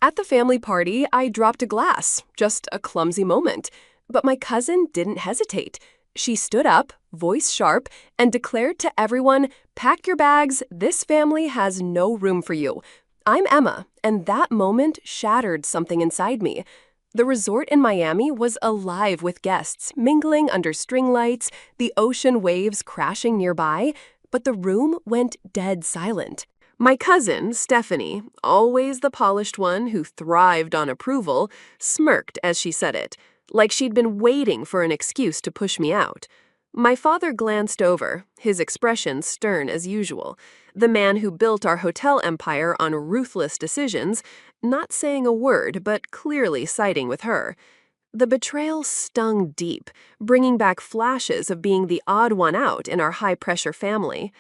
At the family party, I dropped a glass, just a clumsy moment. But my cousin didn't hesitate. She stood up, voice sharp, and declared to everyone, "Pack your bags, this family has no room for you." I'm Emma, and that moment shattered something inside me. The resort in Miami was alive with guests, mingling under string lights, the ocean waves crashing nearby, but the room went dead silent. My cousin, Stephanie, always the polished one who thrived on approval, smirked as she said it, like she'd been waiting for an excuse to push me out. My father glanced over, his expression stern as usual. The man who built our hotel empire on ruthless decisions, not saying a word but clearly siding with her. The betrayal stung deep, bringing back flashes of being the odd one out in our high-pressure family.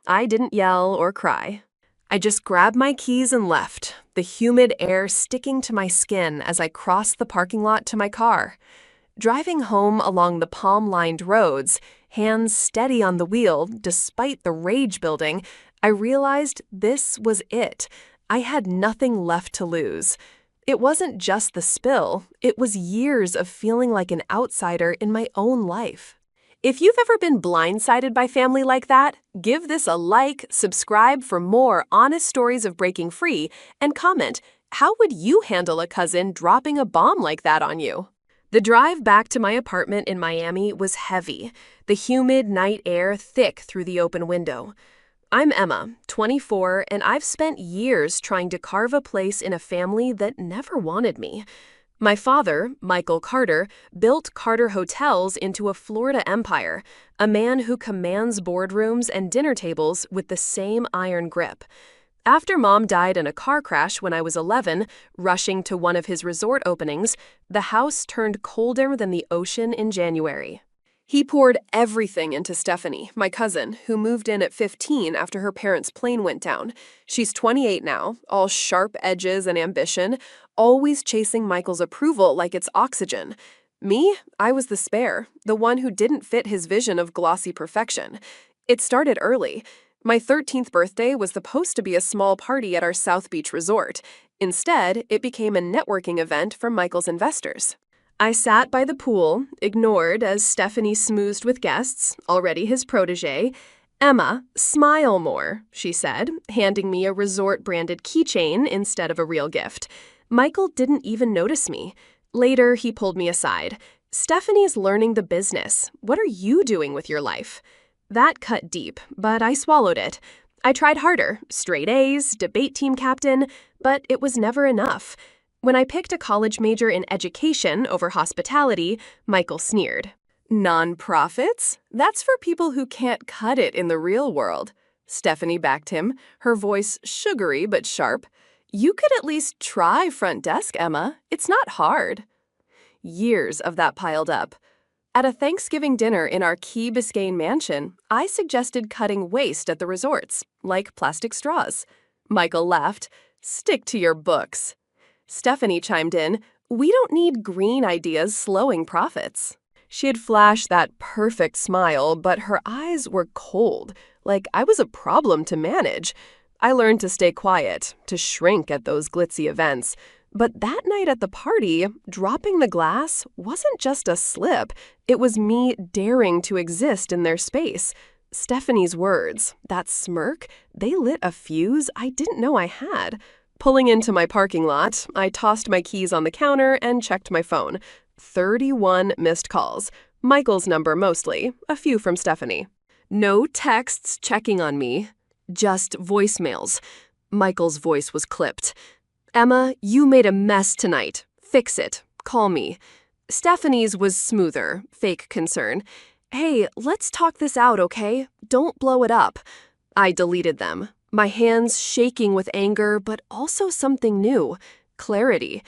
I didn't yell or cry. I just grabbed my keys and left, the humid air sticking to my skin as I crossed the parking lot to my car. Driving home along the palm-lined roads, hands steady on the wheel despite the rage building, I realized this was it. I had nothing left to lose. It wasn't just the spill, it was years of feeling like an outsider in my own life. If you've ever been blindsided by family like that, give this a like, subscribe for more honest stories of breaking free, and comment, how would you handle a cousin dropping a bomb like that on you? The drive back to my apartment in Miami was heavy, the humid night air thick through the open window. I'm Emma, 24, and I've spent years trying to carve a place in a family that never wanted me. My father, Michael Carter, built Carter Hotels into a Florida empire, a man who commands boardrooms and dinner tables with the same iron grip. After Mom died in a car crash when I was 11, rushing to one of his resort openings, the house turned colder than the ocean in January. He poured everything into Stephanie, my cousin, who moved in at 15 after her parents' plane went down. She's 28 now, all sharp edges and ambition, always chasing Michael's approval like it's oxygen. Me, I was the spare, the one who didn't fit his vision of glossy perfection. It started early. My 13th birthday was supposed to be a small party at our South Beach resort. Instead, it became a networking event for Michael's investors. I sat by the pool, ignored as Stephanie smoozed with guests, already his protege. "Emma, smile more," she said, handing me a resort-branded keychain instead of a real gift. Michael didn't even notice me. Later, he pulled me aside. "Stephanie's learning the business. What are you doing with your life?" That cut deep, but I swallowed it. I tried harder, straight A's, debate team captain, but it was never enough. When I picked a college major in education over hospitality, Michael sneered. "Nonprofits? That's for people who can't cut it in the real world." Stephanie backed him, her voice sugary but sharp. "You could at least try front desk, Emma. It's not hard." Years of that piled up. At a Thanksgiving dinner in our Key Biscayne mansion, I suggested cutting waste at the resorts, like plastic straws. Michael laughed. "Stick to your books." Stephanie chimed in, "We don't need green ideas slowing profits." She had flashed that perfect smile, but her eyes were cold, like I was a problem to manage. I learned to stay quiet, to shrink at those glitzy events. But that night at the party, dropping the glass wasn't just a slip. It was me daring to exist in their space. Stephanie's words, that smirk, they lit a fuse I didn't know I had. Pulling into my parking lot, I tossed my keys on the counter and checked my phone. 31 missed calls. Michael's number mostly, a few from Stephanie. No texts checking on me, just voicemails. Michael's voice was clipped. "Emma, you made a mess tonight. Fix it. Call me." Stephanie's was smoother, fake concern. "Hey, let's talk this out, okay? Don't blow it up." I deleted them, my hands shaking with anger, but also something new, clarity.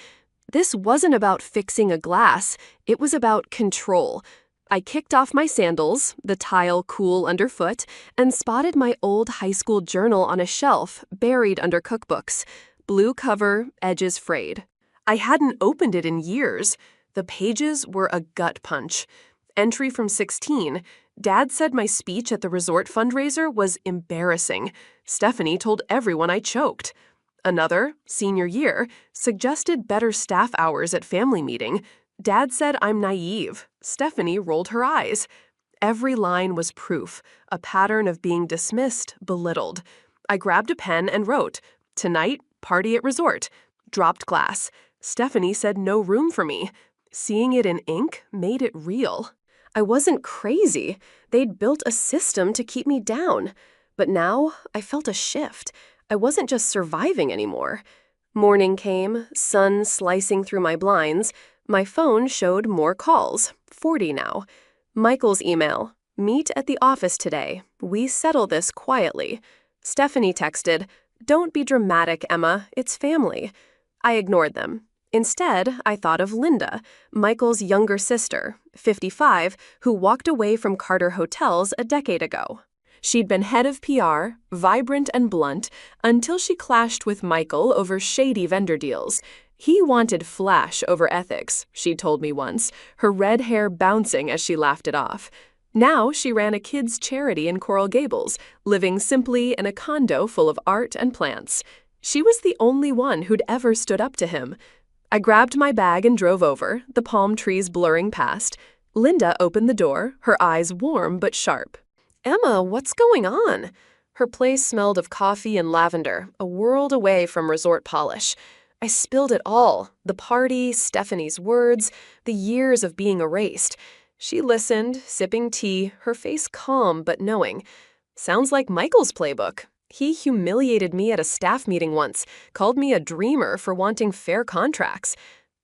This wasn't about fixing a glass, it was about control. I kicked off my sandals, the tile cool underfoot, and spotted my old high school journal on a shelf, buried under cookbooks. Blue cover, edges frayed. I hadn't opened it in years. The pages were a gut punch. Entry from 16. Dad said my speech at the resort fundraiser was embarrassing. Stephanie told everyone I choked. Another, senior year, suggested better staff hours at family meeting. Dad said I'm naive. Stephanie rolled her eyes. Every line was proof, a pattern of being dismissed, belittled. I grabbed a pen and wrote, "Tonight, party at resort." Dropped glass. Stephanie said no room for me. Seeing it in ink made it real. I wasn't crazy. They'd built a system to keep me down. But now I felt a shift. I wasn't just surviving anymore. Morning came, sun slicing through my blinds. My phone showed more calls, 40 now. Michael's email, "Meet at the office today. We settle this quietly." Stephanie texted, "Don't be dramatic, Emma. It's family." I ignored them. Instead, I thought of Linda, Michael's younger sister, 55, who walked away from Carter Hotels a decade ago. She'd been head of PR, vibrant and blunt, until she clashed with Michael over shady vendor deals. He wanted flash over ethics, she told me once, her red hair bouncing as she laughed it off. Now she ran a kids' charity in Coral Gables, living simply in a condo full of art and plants. She was the only one who'd ever stood up to him. I grabbed my bag and drove over, the palm trees blurring past. Linda opened the door, her eyes warm but sharp. "Emma, what's going on?" Her place smelled of coffee and lavender, a world away from resort polish. I spilled it all, the party, Stephanie's words, the years of being erased. She listened, sipping tea, her face calm but knowing. Sounds like Michael's playbook. He humiliated me at a staff meeting once, called me a dreamer for wanting fair contracts.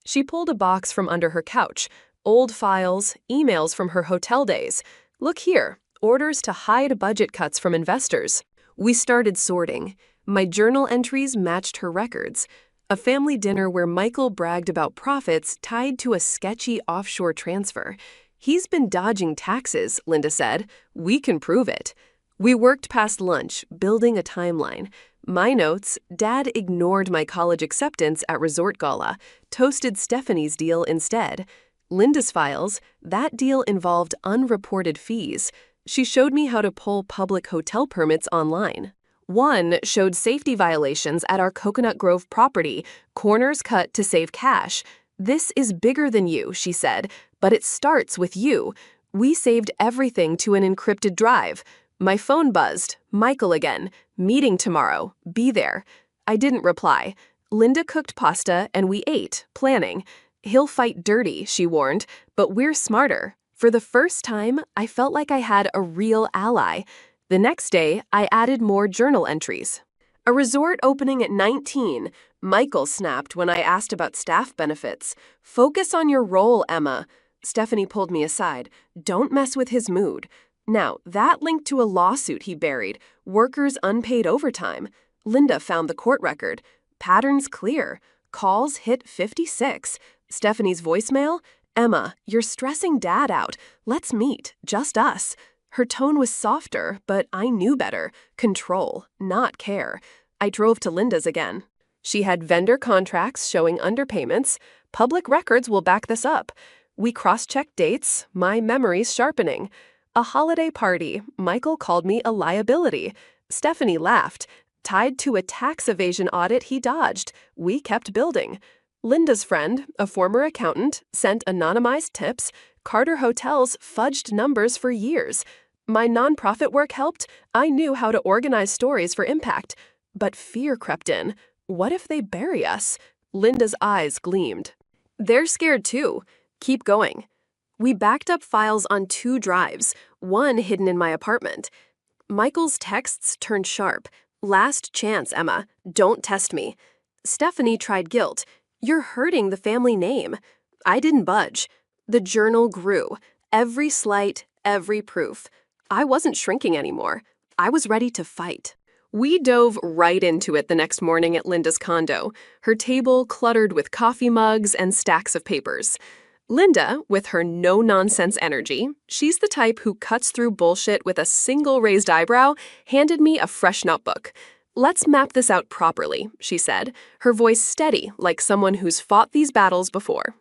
She pulled a box from under her couch, old files, emails from her hotel days. "Look here, orders to hide budget cuts from investors." We started sorting. My journal entries matched her records. A family dinner where Michael bragged about profits tied to a sketchy offshore transfer. "He's been dodging taxes," Linda said. "We can prove it." We worked past lunch, building a timeline. My notes, Dad ignored my college acceptance at Resort Gala, toasted Stephanie's deal instead. Linda's files, that deal involved unreported fees. She showed me how to pull public hotel permits online. One showed safety violations at our Coconut Grove property, corners cut to save cash. "This is bigger than you," she said, "but it starts with you." We saved everything to an encrypted drive. My phone buzzed. Michael again. "Meeting tomorrow. Be there." I didn't reply. Linda cooked pasta and we ate, planning. "He'll fight dirty," she warned, "but we're smarter." For the first time, I felt like I had a real ally. The next day, I added more journal entries. "A resort opening at 19. Michael snapped when I asked about staff benefits. "Focus on your role, Emma." Stephanie pulled me aside. "Don't mess with his mood." Now, that linked to a lawsuit he buried, workers' unpaid overtime. Linda found the court record. Patterns clear. Calls hit 56. Stephanie's voicemail, "Emma, you're stressing Dad out. Let's meet, just us." Her tone was softer, but I knew better. Control, not care. I drove to Linda's again. She had vendor contracts showing underpayments. Public records will back this up. We cross-checked dates, my memories sharpening. A holiday party, Michael called me a liability. Stephanie laughed. Tied to a tax evasion audit he dodged. We kept building. Linda's friend, a former accountant, sent anonymized tips. Carter Hotels fudged numbers for years. My nonprofit work helped. I knew how to organize stories for impact. But fear crept in. What if they bury us? Linda's eyes gleamed. "They're scared too. Keep going." We backed up files on 2 drives, one hidden in my apartment. Michael's texts turned sharp. "Last chance, Emma. Don't test me." Stephanie tried guilt. "You're hurting the family name." I didn't budge. The journal grew. Every slight, every proof. I wasn't shrinking anymore. I was ready to fight. We dove right into it the next morning at Linda's condo, her table cluttered with coffee mugs and stacks of papers. Linda, with her no-nonsense energy, she's the type who cuts through bullshit with a single raised eyebrow, handed me a fresh notebook. "Let's map this out properly," she said, her voice steady like someone who's fought these battles before.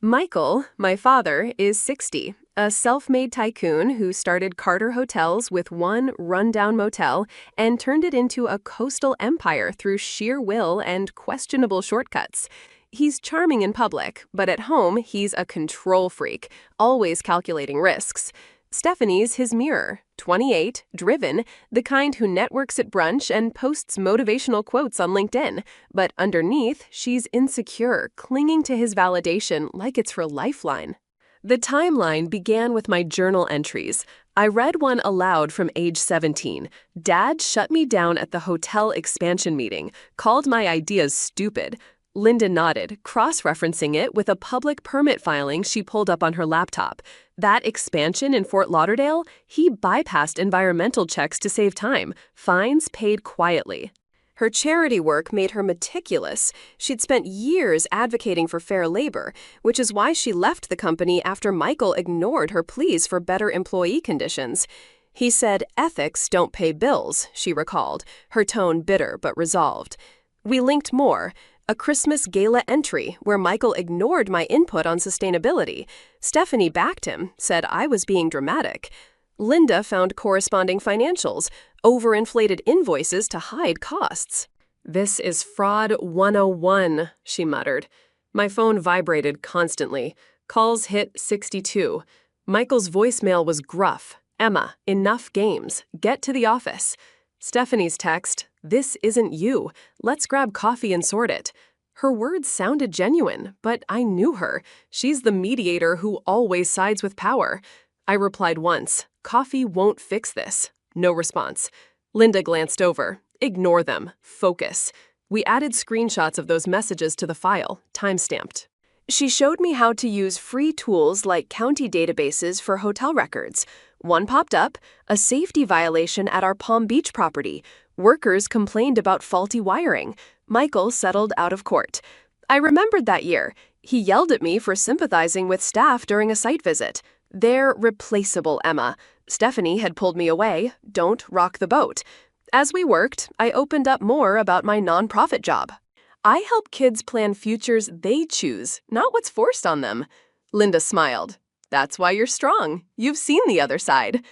Michael, my father, is 60, a self-made tycoon who started Carter Hotels with one rundown motel and turned it into a coastal empire through sheer will and questionable shortcuts. He's charming in public, but at home, he's a control freak, always calculating risks. Stephanie's his mirror, 28, driven, the kind who networks at brunch and posts motivational quotes on LinkedIn. But underneath, she's insecure, clinging to his validation like it's her lifeline. The timeline began with my journal entries. I read one aloud from age 17. Dad shut me down at the hotel expansion meeting, called my ideas stupid. Linda nodded, cross-referencing it with a public permit filing she pulled up on her laptop. That expansion in Fort Lauderdale, he bypassed environmental checks to save time, fines paid quietly. Her charity work made her meticulous. She'd spent years advocating for fair labor, which is why she left the company after Michael ignored her pleas for better employee conditions. He said ethics don't pay bills, she recalled, her tone bitter but resolved. We linked more. A Christmas gala entry where Michael ignored my input on sustainability. Stephanie backed him, said I was being dramatic. Linda found corresponding financials, overinflated invoices to hide costs. "This is fraud 101, she muttered. My phone vibrated constantly. Calls hit 62. Michael's voicemail was gruff. "Emma, enough games. Get to the office." Stephanie's text, "This isn't you. Let's grab coffee and sort it." Her words sounded genuine, but I knew her. She's the mediator who always sides with power. I replied once, "Coffee won't fix this." No response. Linda glanced over. "Ignore them. Focus." We added screenshots of those messages to the file, timestamped. She showed me how to use free tools like county databases for hotel records. One popped up, a safety violation at our Palm Beach property. Workers complained about faulty wiring. Michael settled out of court. I remembered that year. He yelled at me for sympathizing with staff during a site visit. "They're replaceable, Emma." Stephanie had pulled me away. "Don't rock the boat." As we worked, I opened up more about my nonprofit job. I help kids plan futures they choose, not what's forced on them. Linda smiled. "That's why you're strong. You've seen the other side."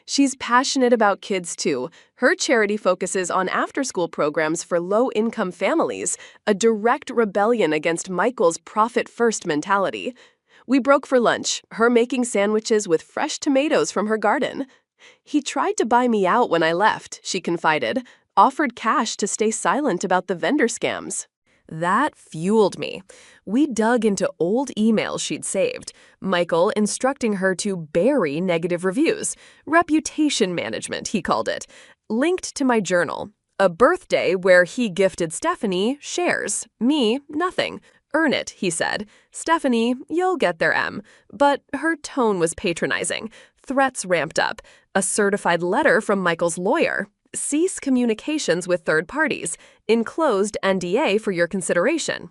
She's passionate about kids, too. Her charity focuses on after-school programs for low-income families, a direct rebellion against Michael's profit-first mentality. We broke for lunch, her making sandwiches with fresh tomatoes from her garden. "He tried to buy me out when I left," she confided, offered cash to stay silent about the vendor scams. That fueled me. We dug into old emails she'd saved, Michael instructing her to bury negative reviews. Reputation management, he called it. Linked to my journal. A birthday where he gifted Stephanie shares, me nothing. "Earn it," he said. "Stephanie, you'll get there, Em." But her tone was patronizing. Threats ramped up. A certified letter from Michael's lawyer. "Cease communications with third parties. Enclosed NDA for your consideration."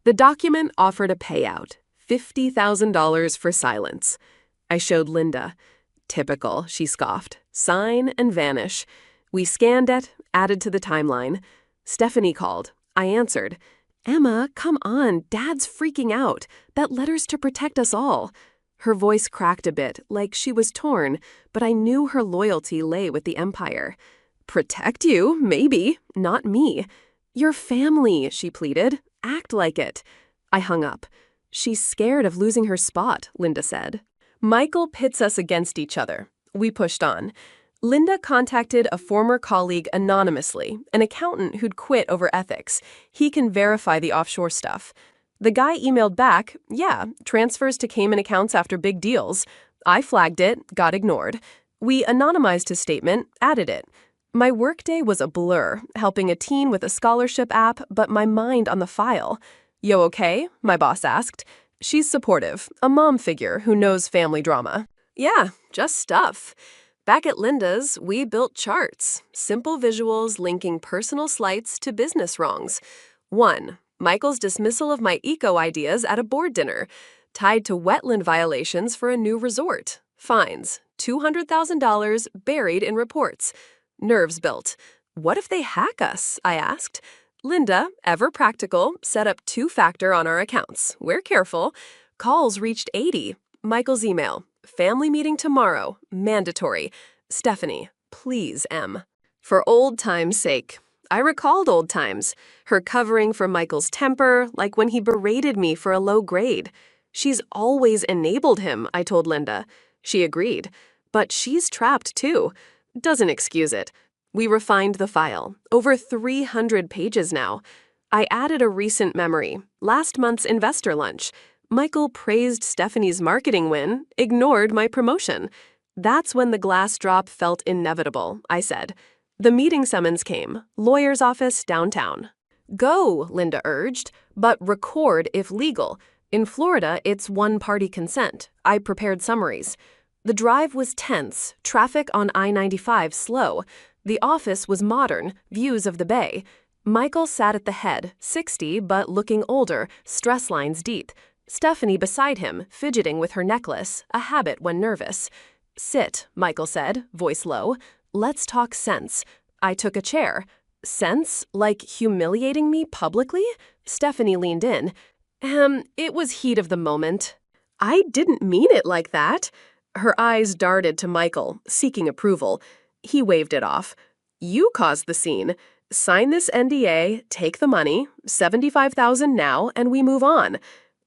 The document offered a payout, $50,000 for silence. I showed Linda. "Typical," she scoffed. "Sign and vanish." We scanned it, added to the timeline. Stephanie called. I answered. "Emma, come on, Dad's freaking out. That letter's to protect us all." Her voice cracked a bit, like she was torn, but I knew her loyalty lay with the Empire. "Protect you, maybe, not me." "Your family," she pleaded. "Act like it." I hung up. "She's scared of losing her spot," Linda said. Michael pits us against each other. We pushed on. Linda contacted a former colleague anonymously, an accountant who'd quit over ethics. He can verify the offshore stuff. The guy emailed back, "Yeah, transfers to Cayman accounts after big deals." I flagged it, got ignored. We anonymized his statement, added it. My workday was a blur, helping a teen with a scholarship app, but my mind on the file. "Yo, okay?" my boss asked. She's supportive, a mom figure who knows family drama. "Yeah, just stuff." Back at Linda's, we built charts, simple visuals linking personal slights to business wrongs. 1. Michael's dismissal of my eco ideas at a board dinner, tied to wetland violations for a new resort. Fines, $200,000 buried in reports. Nerves built. "What if they hack us?" I asked. Linda, ever practical, set up two-factor on our accounts. We're careful. Calls reached 80. Michael's email. Family meeting tomorrow. Mandatory. Stephanie, please, M. For old time's sake. I recalled old times. Her covering for Michael's temper, like when he berated me for a low grade. She's always enabled him, I told Linda. She agreed. But she's trapped too. Doesn't excuse it. We refined the file. Over 300 pages now. I added a recent memory. Last month's investor lunch. Michael praised Stephanie's marketing win, ignored my promotion. That's when the glass drop felt inevitable, I said. The meeting summons came. Lawyer's office downtown. Go, Linda urged, but record if legal. In Florida, it's one-party consent. I prepared summaries. The drive was tense, traffic on I-95 slow. The office was modern, views of the bay. Michael sat at the head, 60 but looking older, stress lines deep. Stephanie beside him, fidgeting with her necklace, a habit when nervous. Sit, Michael said, voice low. Let's talk sense. I took a chair. Sense? Like humiliating me publicly? Stephanie leaned in. It was heat of the moment. I didn't mean it like that. Her eyes darted to Michael, seeking approval. He waved it off. You caused the scene. Sign this NDA, take the money, $75,000 now, and we move on.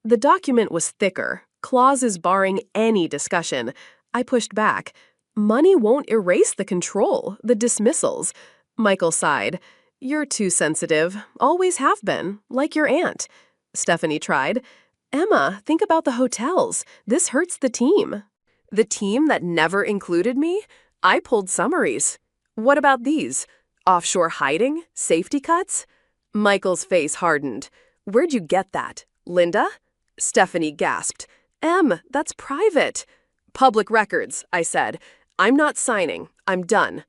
The document was thicker, clauses barring any discussion. I pushed back. Money won't erase the control, the dismissals. Michael sighed. You're too sensitive. Always have been, like your aunt. Stephanie tried. Emma, think about the hotels. This hurts the team. The team that never included me? I pulled summaries. What about these? Offshore hiding? Safety cuts? Michael's face hardened. Where'd you get that? Linda? Stephanie gasped. That's private. Public records, I said. I'm not signing. I'm done.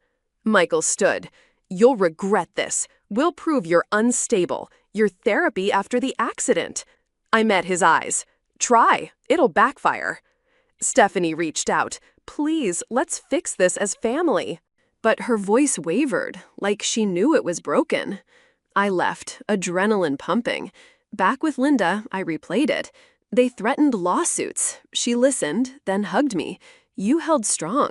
Michael stood. You'll regret this. We'll prove you're unstable. Your therapy after the accident. I met his eyes. Try. It'll backfire. Stephanie reached out. Please, let's fix this as family. But her voice wavered, like she knew it was broken. I left, adrenaline pumping. Back with Linda, I replayed it. They threatened lawsuits. She listened, then hugged me. You held strong.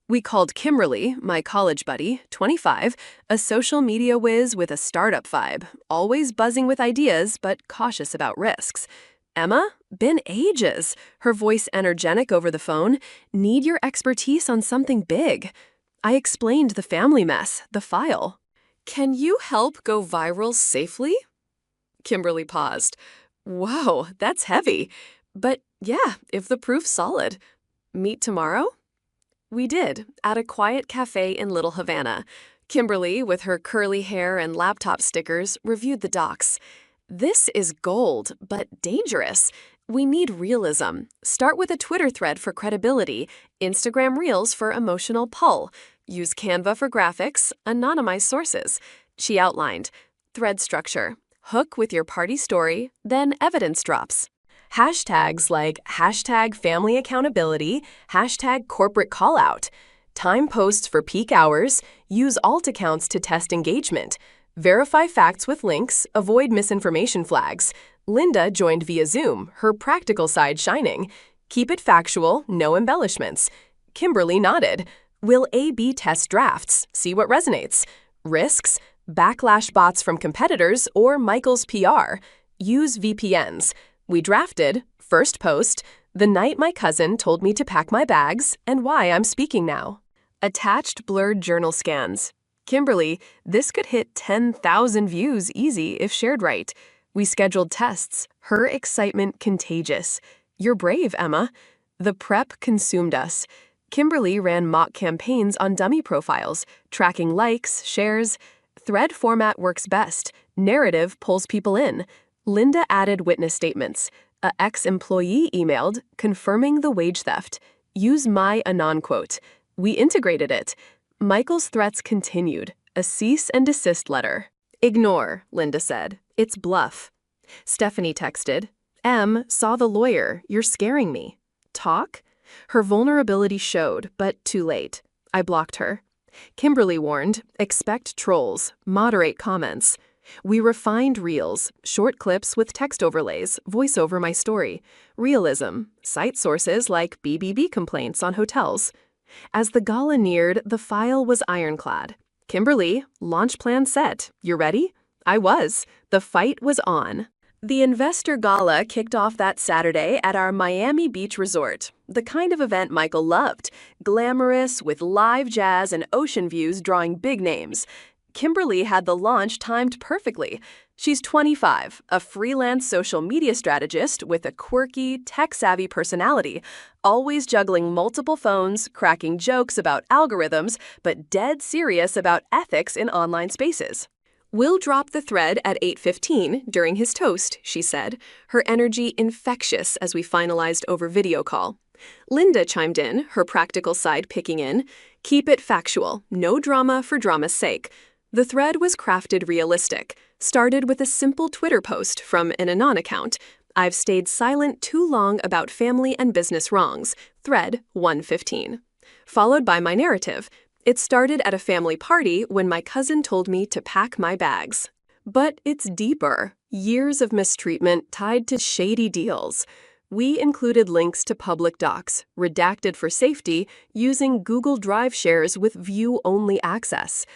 We called Kimberly, my college buddy, 25, a social media whiz with a startup vibe, always buzzing with ideas but cautious about risks. Emma? Been ages. Her voice energetic over the phone. Need your expertise on something big. I explained the family mess, the file. Can you help go viral safely? Kimberly paused. Whoa, that's heavy. But yeah, if the proof's solid. Meet tomorrow? We did, at a quiet cafe in Little Havana. Kimberly, with her curly hair and laptop stickers, reviewed the docs. This is gold, but dangerous. We need realism. Start with a Twitter thread for credibility, Instagram Reels for emotional pull. Use Canva for graphics, anonymize sources. She outlined. Thread structure. Hook with your party story, then evidence drops. Hashtags like hashtag family accountability, hashtag corporate callout. Time posts for peak hours. Use alt accounts to test engagement. Verify facts with links. Avoid misinformation flags. Linda joined via Zoom, her practical side shining. Keep it factual, no embellishments. Kimberly nodded. We'll A/B test drafts, see what resonates. Risks, backlash bots from competitors or Michael's PR. Use VPNs. We drafted, first post, the night my cousin told me to pack my bags and why I'm speaking now. Attached blurred journal scans. Kimberly, this could hit 10,000 views easy if shared right. We scheduled tests. Her excitement contagious. You're brave, Emma. The prep consumed us. Kimberly ran mock campaigns on dummy profiles, tracking likes, shares. Thread format works best. Narrative pulls people in. Linda added witness statements. A ex-employee emailed, confirming the wage theft. Use my Anon quote. We integrated it. Michael's threats continued. A cease and desist letter. Ignore, Linda said. It's bluff. Stephanie texted. Saw the lawyer. You're scaring me. Talk? Her vulnerability showed, but too late. I blocked her. Kimberly warned, expect trolls, moderate comments. We refined reels, short clips with text overlays, voice over my story. Realism, cite sources like BBB complaints on hotels. As the gala neared, the file was ironclad. Kimberly, launch plan set. You ready? I was. The fight was on. The Investor Gala kicked off that Saturday at our Miami Beach resort, the kind of event Michael loved, glamorous with live jazz and ocean views drawing big names. Kimberly had the launch timed perfectly. She's 25, a freelance social media strategist with a quirky, tech-savvy personality, always juggling multiple phones, cracking jokes about algorithms, but dead serious about ethics in online spaces. We'll drop the thread at 8:15 during his toast, she said, her energy infectious as we finalized over video call. Linda chimed in, her practical side picking in. Keep it factual, no drama for drama's sake. The thread was crafted realistic, started with a simple Twitter post from an Anon account. I've stayed silent too long about family and business wrongs, thread 115. Followed by my narrative. It started at a family party when my cousin told me to pack my bags. But it's deeper. Years of mistreatment tied to shady deals. We included links to public docs, redacted for safety, using Google Drive shares with view-only access.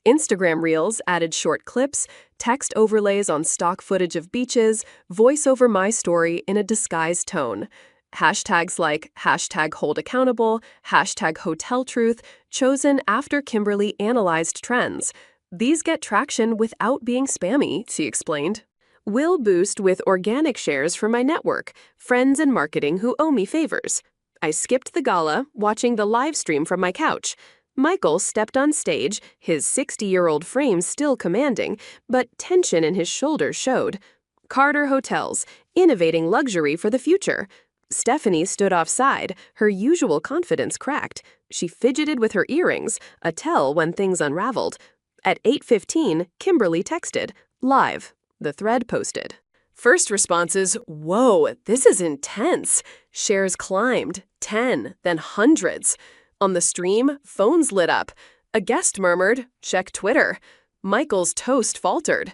Instagram Reels added short clips, text overlays on stock footage of beaches, voice over my story in a disguised tone. Hashtags like #HoldAccountable, #HotelTruth, chosen after Kimberly analyzed trends. These get traction without being spammy, she explained. Will boost with organic shares from my network, friends in marketing who owe me favors. I skipped the gala, watching the live stream from my couch. Michael stepped on stage, his 60-year-old frame still commanding, but tension in his shoulders showed. Carter Hotels, innovating luxury for the future. Stephanie stood offside, her usual confidence cracked. She fidgeted with her earrings, a tell when things unraveled. At 8:15, Kimberly texted, live. The thread posted. First responses, whoa, this is intense. Shares climbed, 10, then hundreds. On the stream, phones lit up. A guest murmured, check Twitter. Michael's toast faltered.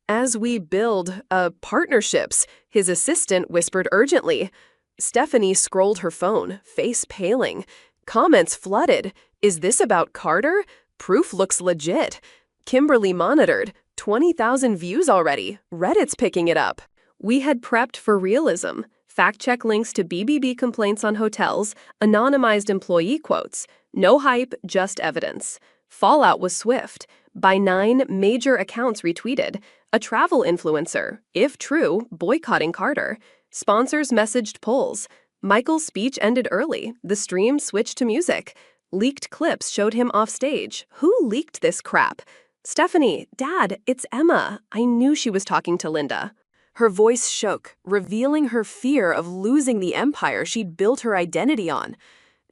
As we build, partnerships, his assistant whispered urgently. Stephanie scrolled her phone, face paling. Comments flooded. Is this about Carter? Proof looks legit. Kimberly monitored. 20,000 views already. Reddit's picking it up. We had prepped for realism. Fact-check links to BBB complaints on hotels, anonymized employee quotes. No hype, just evidence. Fallout was swift. By 9, major accounts retweeted. A travel influencer, if true, boycotting Carter. Sponsors messaged polls. Michael's speech ended early. The stream switched to music. Leaked clips showed him off stage. Who leaked this crap? Stephanie, Dad, it's Emma. I knew she was talking to Linda. Her voice shook, revealing her fear of losing the empire she'd built her identity on.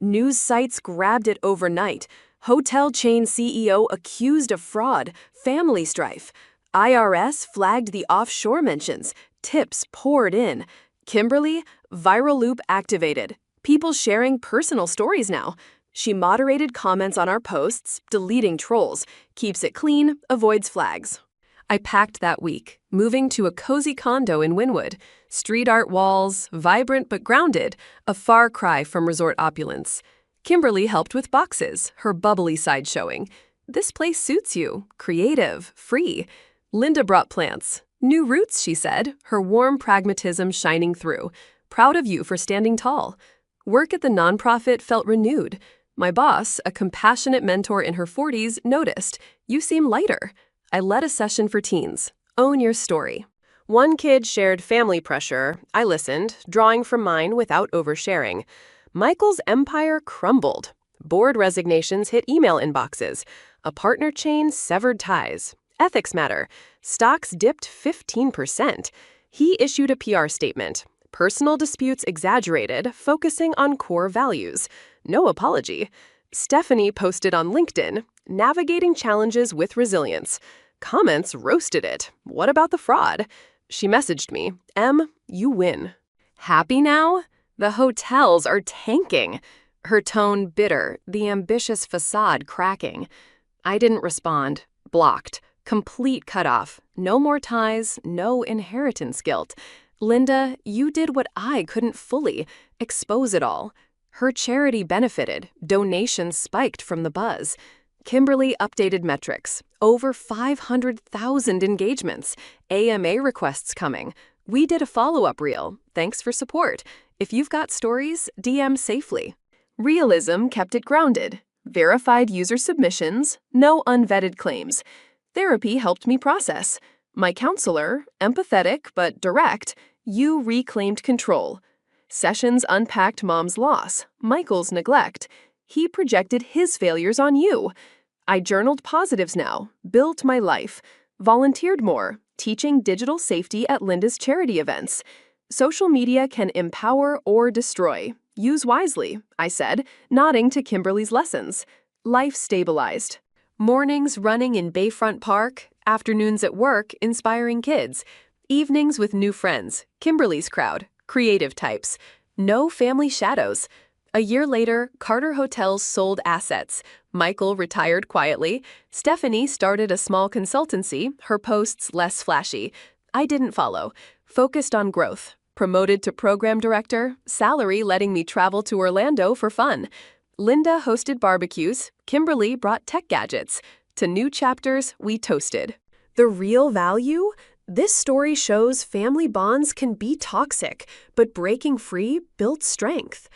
News sites grabbed it overnight. Hotel chain CEO accused of fraud, family strife. IRS flagged the offshore mentions. Tips poured in. Kimberly, viral loop activated. People sharing personal stories now. She moderated comments on our posts, deleting trolls, keeps it clean, avoids flags. I packed that week, moving to a cozy condo in Wynwood. Street art walls, vibrant but grounded, a far cry from resort opulence. Kimberly helped with boxes, her bubbly side showing. This place suits you, creative, free. Linda brought plants. New roots, she said, her warm pragmatism shining through. Proud of you for standing tall. Work at the nonprofit felt renewed. My boss, a compassionate mentor in her 40s, noticed, you seem lighter. I led a session for teens. Own your story. One kid shared family pressure. I listened, drawing from mine without oversharing. Michael's empire crumbled. Board resignations hit email inboxes. A partner chain severed ties. Ethics matter. Stocks dipped 15%. He issued a PR statement. Personal disputes exaggerated, focusing on core values. No apology. Stephanie posted on LinkedIn, navigating challenges with resilience. Comments roasted it. What about the fraud? She messaged me, you win. Happy now? The hotels are tanking. Her tone bitter, the ambitious facade cracking. I didn't respond. Blocked. Complete cutoff. No more ties, no inheritance guilt. Linda, you did what I couldn't fully expose it all. Her charity benefited, donations spiked from the buzz. Kimberly updated metrics. Over 500,000 engagements. AMA requests coming. We did a follow-up reel. Thanks for support. If you've got stories, DM safely. Realism kept it grounded. Verified user submissions, no unvetted claims. Therapy helped me process. My counselor, empathetic but direct, you reclaimed control. Sessions unpacked Mom's loss, Michael's neglect. He projected his failures on you. I journaled positives now, built my life, volunteered more, teaching digital safety at Linda's charity events. Social media can empower or destroy. Use wisely, I said, nodding to Kimberly's lessons. Life stabilized. Mornings running in Bayfront Park, afternoons at work inspiring kids, evenings with new friends, Kimberly's crowd, creative types. No family shadows. A year later, Carter Hotels sold assets. Michael retired quietly. Stephanie started a small consultancy, her posts less flashy. I didn't follow. Focused on growth. Promoted to program director, salary letting me travel to Orlando for fun. Linda hosted barbecues, Kimberly brought tech gadgets. To new chapters, we toasted. The real value? This story shows family bonds can be toxic, but breaking free built strength.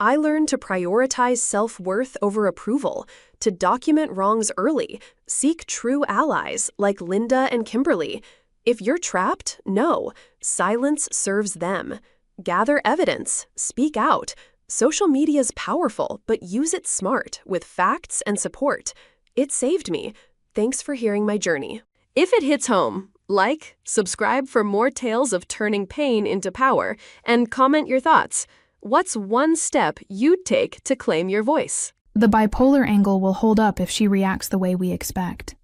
I learned to prioritize self-worth over approval, to document wrongs early, seek true allies like Linda and Kimberly. If you're trapped, no. Silence serves them. Gather evidence. Speak out. Social media is powerful, but use it smart, with facts and support. It saved me. Thanks for hearing my journey. If it hits home, like, subscribe for more tales of turning pain into power, and comment your thoughts. What's one step you'd take to claim your voice? The bipolar angle will hold up if she reacts the way we expect.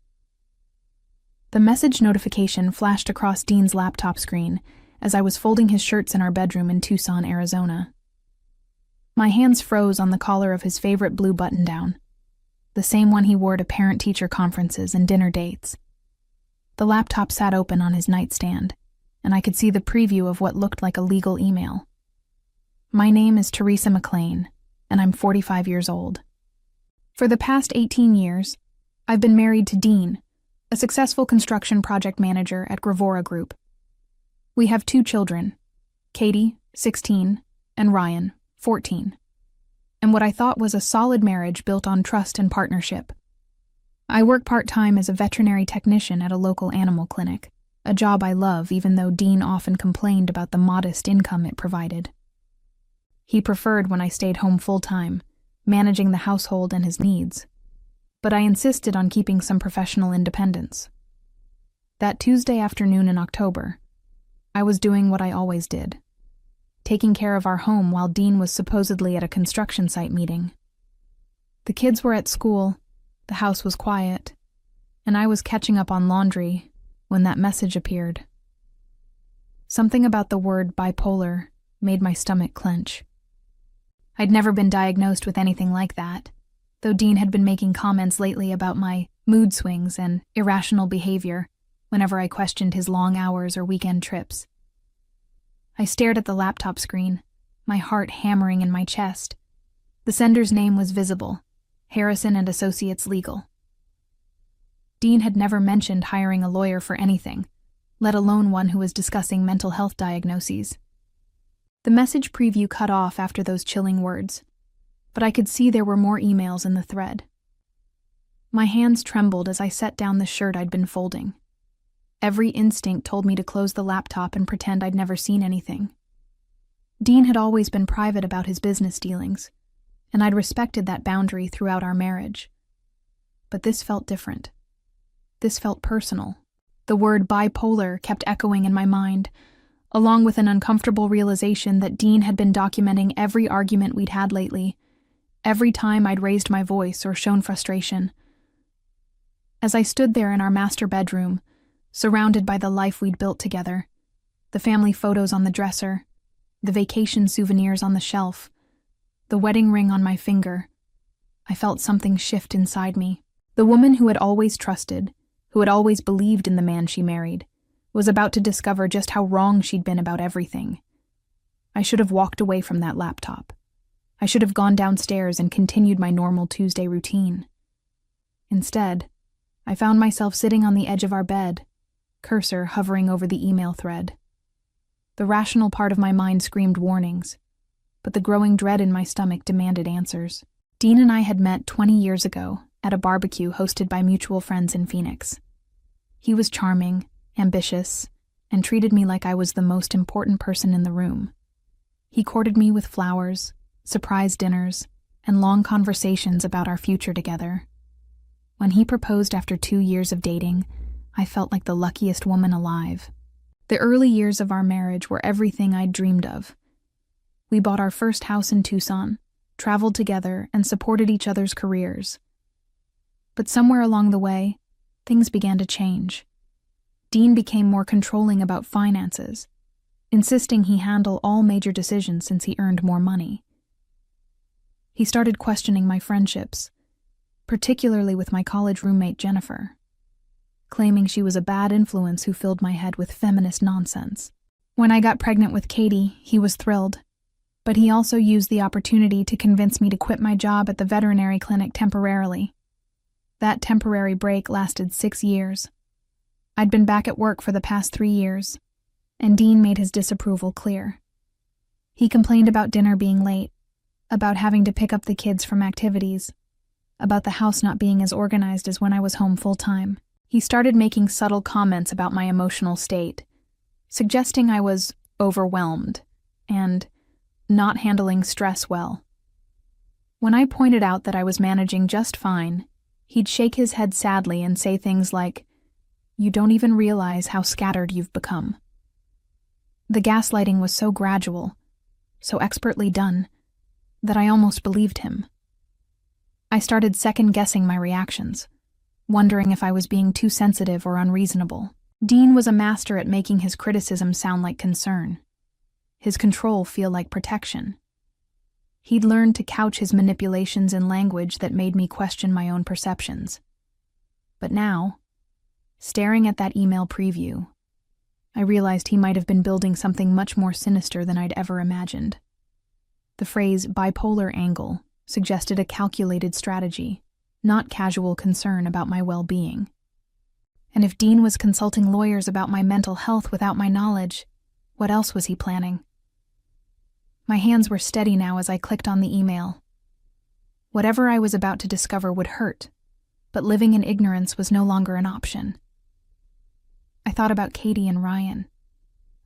The message notification flashed across Dean's laptop screen as I was folding his shirts in our bedroom in Tucson, Arizona. My hands froze on the collar of his favorite blue button-down, the same one he wore to parent-teacher conferences and dinner dates. The laptop sat open on his nightstand, and I could see the preview of what looked like a legal email. My name is Teresa McLean, and I'm 45 years old. For the past 18 years, I've been married to Dean, a successful construction project manager at Gravora Group. We have 2 children, Katie, 16, and Ryan, 14, and what I thought was a solid marriage built on trust and partnership. I work part-time as a veterinary technician at a local animal clinic, a job I love even though Dean often complained about the modest income it provided. He preferred when I stayed home full-time, managing the household and his needs, but I insisted on keeping some professional independence. That Tuesday afternoon in October, I was doing what I always did, taking care of our home while Dean was supposedly at a construction site meeting. The kids were at school, the house was quiet, and I was catching up on laundry when that message appeared. Something about the word bipolar made my stomach clench. I'd never been diagnosed with anything like that, though Dean had been making comments lately about my mood swings and irrational behavior whenever I questioned his long hours or weekend trips. I stared at the laptop screen, my heart hammering in my chest. The sender's name was visible, Harrison and Associates Legal. Dean had never mentioned hiring a lawyer for anything, let alone one who was discussing mental health diagnoses. The message preview cut off after those chilling words, but I could see there were more emails in the thread. My hands trembled as I set down the shirt I'd been folding. Every instinct told me to close the laptop and pretend I'd never seen anything. Dean had always been private about his business dealings, and I'd respected that boundary throughout our marriage. But this felt different. This felt personal. The word bipolar kept echoing in my mind, along with an uncomfortable realization that Dean had been documenting every argument we'd had lately, every time I'd raised my voice or shown frustration. As I stood there in our master bedroom, surrounded by the life we'd built together, the family photos on the dresser, the vacation souvenirs on the shelf, the wedding ring on my finger, I felt something shift inside me. The woman who had always trusted, who had always believed in the man she married, was about to discover just how wrong she'd been about everything. I should have walked away from that laptop. I should have gone downstairs and continued my normal Tuesday routine. Instead, I found myself sitting on the edge of our bed, cursor hovering over the email thread. The rational part of my mind screamed warnings, but the growing dread in my stomach demanded answers. Dean and I had met 20 years ago at a barbecue hosted by mutual friends in Phoenix. He was charming, ambitious, and treated me like I was the most important person in the room. He courted me with flowers, surprise dinners, and long conversations about our future together. When he proposed after 2 years of dating, I felt like the luckiest woman alive. The early years of our marriage were everything I'd dreamed of. We bought our first house in Tucson, traveled together, and supported each other's careers. But somewhere along the way, things began to change. Dean became more controlling about finances, insisting he handle all major decisions since he earned more money. He started questioning my friendships, particularly with my college roommate Jennifer, claiming she was a bad influence who filled my head with feminist nonsense. When I got pregnant with Katie, he was thrilled, but he also used the opportunity to convince me to quit my job at the veterinary clinic temporarily. That temporary break lasted 6 years. I'd been back at work for the past 3 years, and Dean made his disapproval clear. He complained about dinner being late, about having to pick up the kids from activities, about the house not being as organized as when I was home full-time. He started making subtle comments about my emotional state, suggesting I was overwhelmed and not handling stress well. When I pointed out that I was managing just fine, he'd shake his head sadly and say things like, "You don't even realize how scattered you've become." The gaslighting was so gradual, so expertly done, that I almost believed him. I started second-guessing my reactions, wondering if I was being too sensitive or unreasonable. Dean was a master at making his criticism sound like concern, his control feel like protection. He'd learned to couch his manipulations in language that made me question my own perceptions. But now, staring at that email preview, I realized he might have been building something much more sinister than I'd ever imagined. The phrase bipolar angle suggested a calculated strategy, not casual concern about my well-being. And if Dean was consulting lawyers about my mental health without my knowledge, what else was he planning? My hands were steady now as I clicked on the email. Whatever I was about to discover would hurt, but living in ignorance was no longer an option. I thought about Katie and Ryan,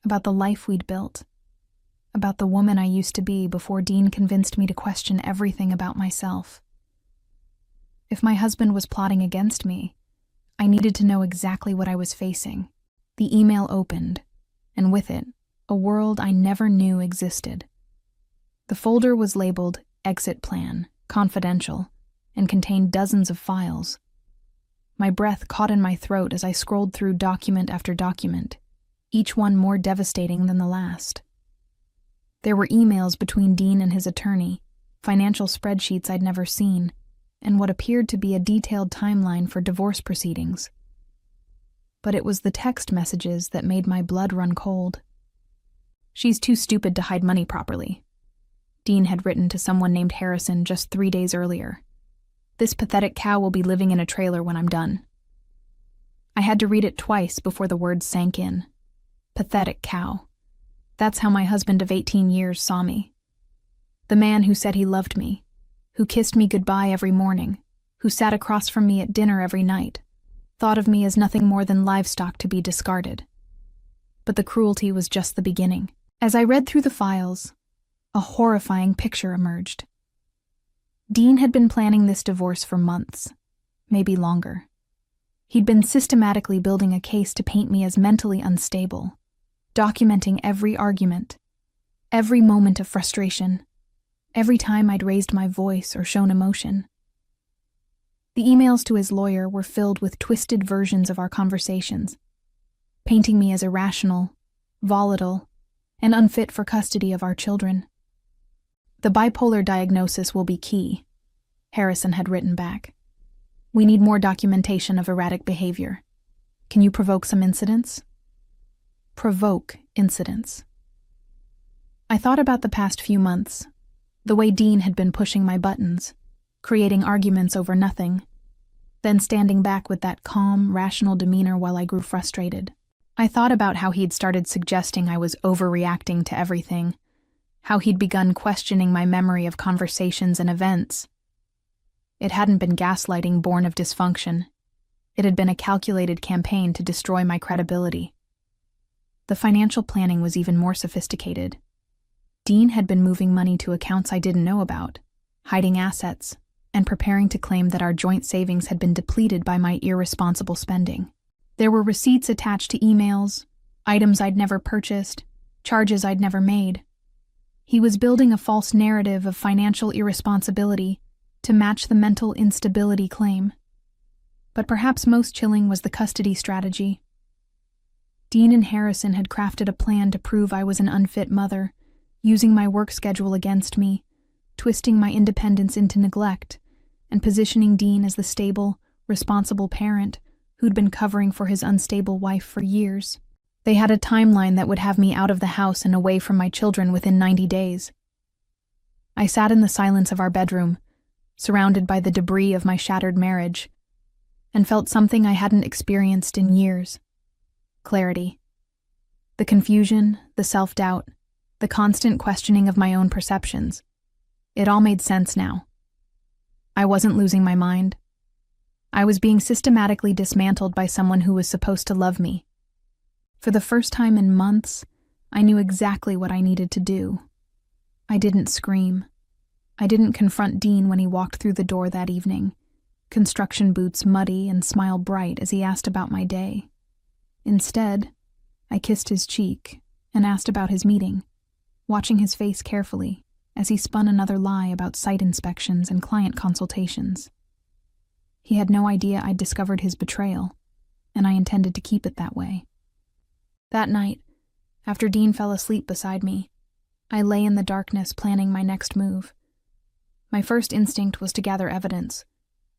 about the life we'd built, about the woman I used to be before Dean convinced me to question everything about myself. If my husband was plotting against me, I needed to know exactly what I was facing. The email opened, and with it, a world I never knew existed. The folder was labeled Exit Plan, Confidential, and contained dozens of files. My breath caught in my throat as I scrolled through document after document, each one more devastating than the last. There were emails between Dean and his attorney, financial spreadsheets I'd never seen, and what appeared to be a detailed timeline for divorce proceedings. But it was the text messages that made my blood run cold. "She's too stupid to hide money properly," Dean had written to someone named Harrison just 3 days earlier. "This pathetic cow will be living in a trailer when I'm done." I had to read it twice before the words sank in. Pathetic cow. That's how my husband of 18 years saw me. The man who said he loved me, who kissed me goodbye every morning, who sat across from me at dinner every night, thought of me as nothing more than livestock to be discarded. But the cruelty was just the beginning. As I read through the files, a horrifying picture emerged. Dean had been planning this divorce for months, maybe longer. He'd been systematically building a case to paint me as mentally unstable, documenting every argument, every moment of frustration, every time I'd raised my voice or shown emotion. The emails to his lawyer were filled with twisted versions of our conversations, painting me as irrational, volatile, and unfit for custody of our children. "The bipolar diagnosis will be key," Harrison had written back. "We need more documentation of erratic behavior. Can you provoke some incidents? Provoke incidents. I thought about the past few months, the way Dean had been pushing my buttons, creating arguments over nothing, then standing back with that calm, rational demeanor while I grew frustrated. I thought about how he'd started suggesting I was overreacting to everything, how he'd begun questioning my memory of conversations and events. It hadn't been gaslighting born of dysfunction. It had been a calculated campaign to destroy my credibility. The financial planning was even more sophisticated. Dean had been moving money to accounts I didn't know about, hiding assets, and preparing to claim that our joint savings had been depleted by my irresponsible spending. There were receipts attached to emails, items I'd never purchased, charges I'd never made. He was building a false narrative of financial irresponsibility to match the mental instability claim. But perhaps most chilling was the custody strategy. Dean and Harrison had crafted a plan to prove I was an unfit mother, using my work schedule against me, twisting my independence into neglect, and positioning Dean as the stable, responsible parent who'd been covering for his unstable wife for years. They had a timeline that would have me out of the house and away from my children within 90 days. I sat in the silence of our bedroom, surrounded by the debris of my shattered marriage, and felt something I hadn't experienced in years. Clarity. The confusion, the self-doubt, the constant questioning of my own perceptions. It all made sense now. I wasn't losing my mind. I was being systematically dismantled by someone who was supposed to love me. For the first time in months, I knew exactly what I needed to do. I didn't scream. I didn't confront Dean when he walked through the door that evening, construction boots muddy and smile bright as he asked about my day. Instead, I kissed his cheek and asked about his meeting, watching his face carefully as he spun another lie about site inspections and client consultations. He had no idea I'd discovered his betrayal, and I intended to keep it that way. That night, after Dean fell asleep beside me, I lay in the darkness planning my next move. My first instinct was to gather evidence,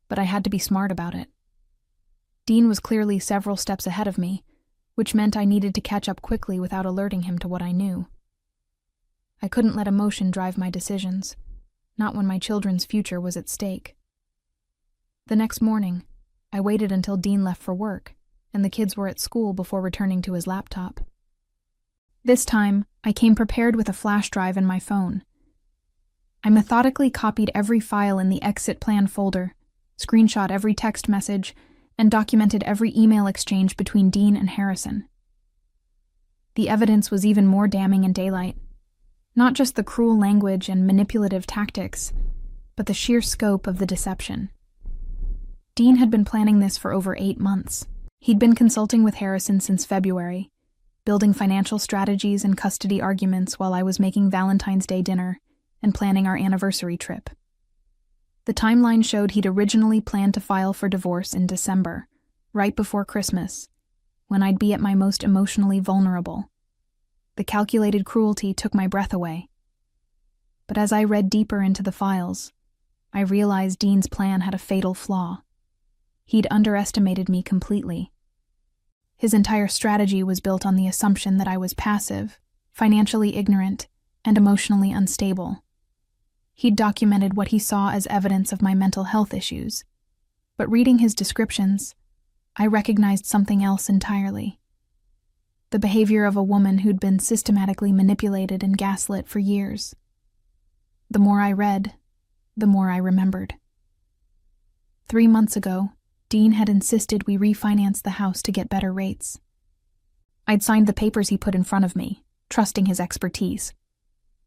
but I had to be smart about it. Dean was clearly several steps ahead of me, which meant I needed to catch up quickly without alerting him to what I knew. I couldn't let emotion drive my decisions, not when my children's future was at stake. The next morning, I waited until Dean left for work, and the kids were at school before returning to his laptop. This time, I came prepared with a flash drive in my phone. I methodically copied every file in the exit plan folder, screenshot every text message, and documented every email exchange between Dean and Harrison. The evidence was even more damning in daylight. Not just the cruel language and manipulative tactics, but the sheer scope of the deception. Dean had been planning this for over 8 months. He'd been consulting with Harrison since February, building financial strategies and custody arguments while I was making Valentine's Day dinner and planning our anniversary trip. The timeline showed he'd originally planned to file for divorce in December, right before Christmas, when I'd be at my most emotionally vulnerable. The calculated cruelty took my breath away. But as I read deeper into the files, I realized Dean's plan had a fatal flaw. He'd underestimated me completely. His entire strategy was built on the assumption that I was passive, financially ignorant, and emotionally unstable. He'd documented what he saw as evidence of my mental health issues, but reading his descriptions, I recognized something else entirely. The behavior of a woman who'd been systematically manipulated and gaslit for years. The more I read, the more I remembered. 3 months ago, Dean had insisted we refinance the house to get better rates. I'd signed the papers he put in front of me, trusting his expertise.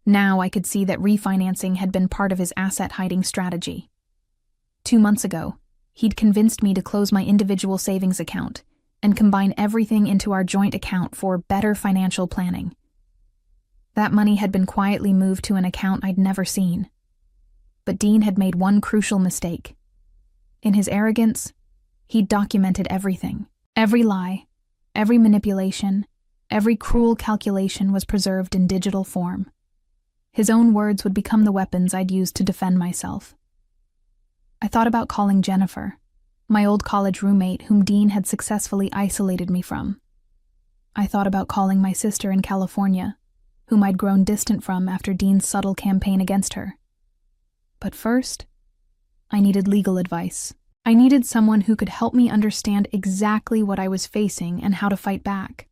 Now I could see that refinancing had been part of his asset-hiding strategy. 2 months ago, he'd convinced me to close my individual savings account and combine everything into our joint account for better financial planning. That money had been quietly moved to an account I'd never seen. But Dean had made one crucial mistake. In his arrogance, he'd documented everything. Every lie, every manipulation, every cruel calculation was preserved in digital form. His own words would become the weapons I'd use to defend myself. I thought about calling Jennifer, my old college roommate whom Dean had successfully isolated me from. I thought about calling my sister in California, whom I'd grown distant from after Dean's subtle campaign against her. But first, I needed legal advice. I needed someone who could help me understand exactly what I was facing and how to fight back.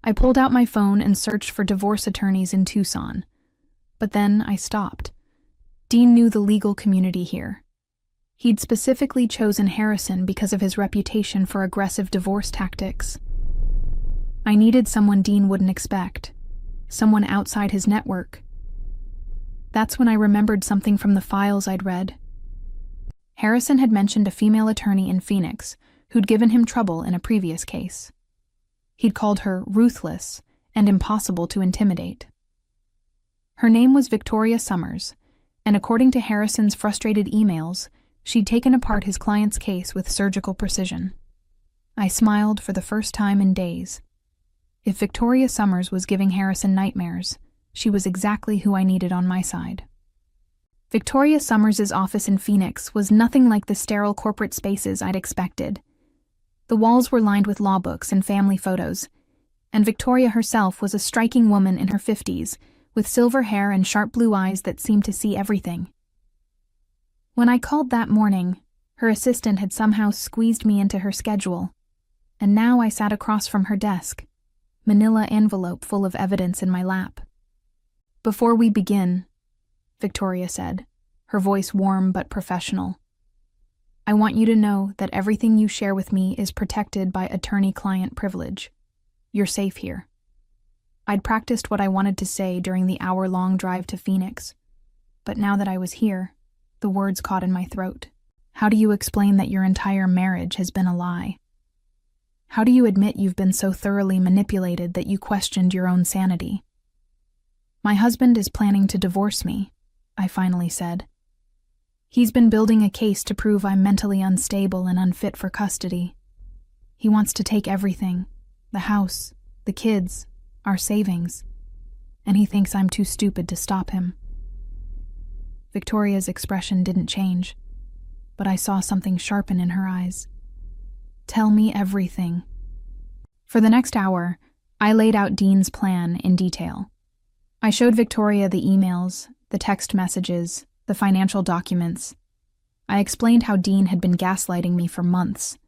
I pulled out my phone and searched for divorce attorneys in Tucson. But then I stopped. Dean knew the legal community here. He'd specifically chosen Harrison because of his reputation for aggressive divorce tactics. I needed someone Dean wouldn't expect, someone outside his network. That's when I remembered something from the files I'd read. Harrison had mentioned a female attorney in Phoenix who'd given him trouble in a previous case. He'd called her ruthless and impossible to intimidate. Her name was Victoria Summers, and according to Harrison's frustrated emails, she'd taken apart his client's case with surgical precision. I smiled for the first time in days. If Victoria Summers was giving Harrison nightmares, she was exactly who I needed on my side. Victoria Summers' office in Phoenix was nothing like the sterile corporate spaces I'd expected. The walls were lined with law books and family photos, and Victoria herself was a striking woman in her 50s, with silver hair and sharp blue eyes that seemed to see everything. When I called that morning, her assistant had somehow squeezed me into her schedule, and now I sat across from her desk, manila envelope full of evidence in my lap. "Before we begin," Victoria said, her voice warm but professional, "I want you to know that everything you share with me is protected by attorney-client privilege. You're safe here." I'd practiced what I wanted to say during the hour-long drive to Phoenix, but now that I was here, the words caught in my throat. How do you explain that your entire marriage has been a lie? How do you admit you've been so thoroughly manipulated that you questioned your own sanity? "My husband is planning to divorce me," I finally said. "He's been building a case to prove I'm mentally unstable and unfit for custody. He wants to take everything, the house, the kids, our savings, and he thinks I'm too stupid to stop him." Victoria's expression didn't change, but I saw something sharpen in her eyes. "Tell me everything." For the next hour, I laid out Dean's plan in detail. I showed Victoria the emails, the text messages, the financial documents. I explained how Dean had been gaslighting me for months,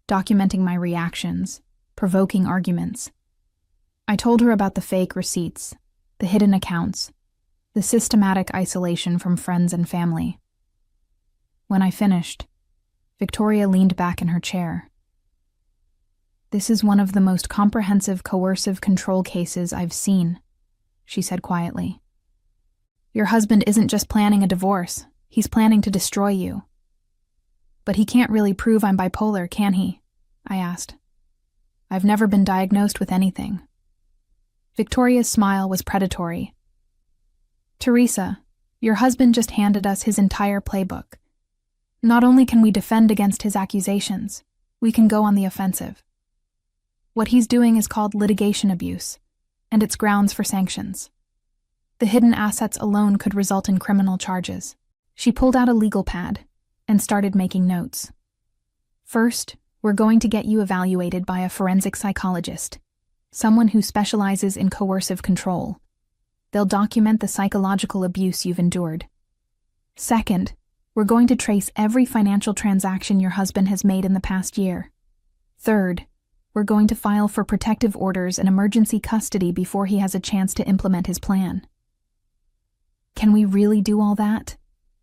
documenting my reactions, provoking arguments. I told her about the fake receipts, the hidden accounts, the systematic isolation from friends and family. When I finished, Victoria leaned back in her chair. "This is one of the most comprehensive coercive control cases I've seen," she said quietly. "Your husband isn't just planning a divorce, he's planning to destroy you." "But he can't really prove I'm bipolar, can he?" I asked. "I've never been diagnosed with anything." Victoria's smile was predatory. "Teresa, your husband just handed us his entire playbook. Not only can we defend against his accusations, we can go on the offensive. What he's doing is called litigation abuse, and it's grounds for sanctions. The hidden assets alone could result in criminal charges." She pulled out a legal pad and started making notes. "First, we're going to get you evaluated by a forensic psychologist, someone who specializes in coercive control. They'll document the psychological abuse you've endured. Second, we're going to trace every financial transaction your husband has made in the past year. Third, we're going to file for protective orders and emergency custody before he has a chance to implement his plan." "Can we really do all that?"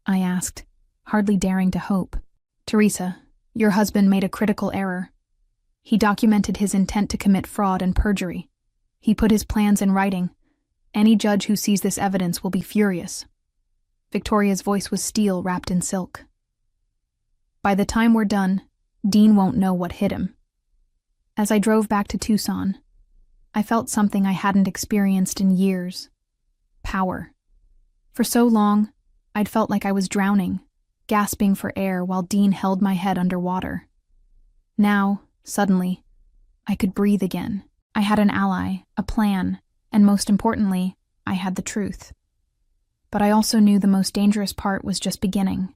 I asked, hardly daring to hope. "Teresa, your husband made a critical error. He documented his intent to commit fraud and perjury. He put his plans in writing. Any judge who sees this evidence will be furious." Victoria's voice was steel wrapped in silk. "By the time we're done, Dean won't know what hit him." As I drove back to Tucson, I felt something I hadn't experienced in years. Power. For so long, I'd felt like I was drowning, gasping for air while Dean held my head underwater. Now, suddenly, I could breathe again. I had an ally, a plan, and most importantly, I had the truth. But I also knew the most dangerous part was just beginning.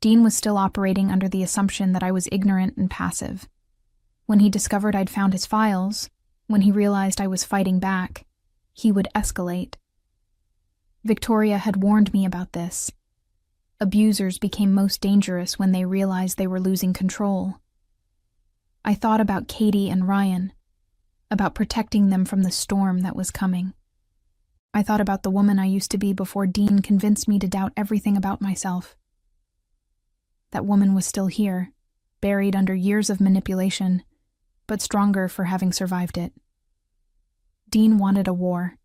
Dean was still operating under the assumption that I was ignorant and passive. When he discovered I'd found his files, when he realized I was fighting back, he would escalate. Victoria had warned me about this. Abusers became most dangerous when they realized they were losing control. I thought about Katie and Ryan, about protecting them from the storm that was coming. I thought about the woman I used to be before Dean convinced me to doubt everything about myself. That woman was still here, buried under years of manipulation, but stronger for having survived it. Dean wanted a war.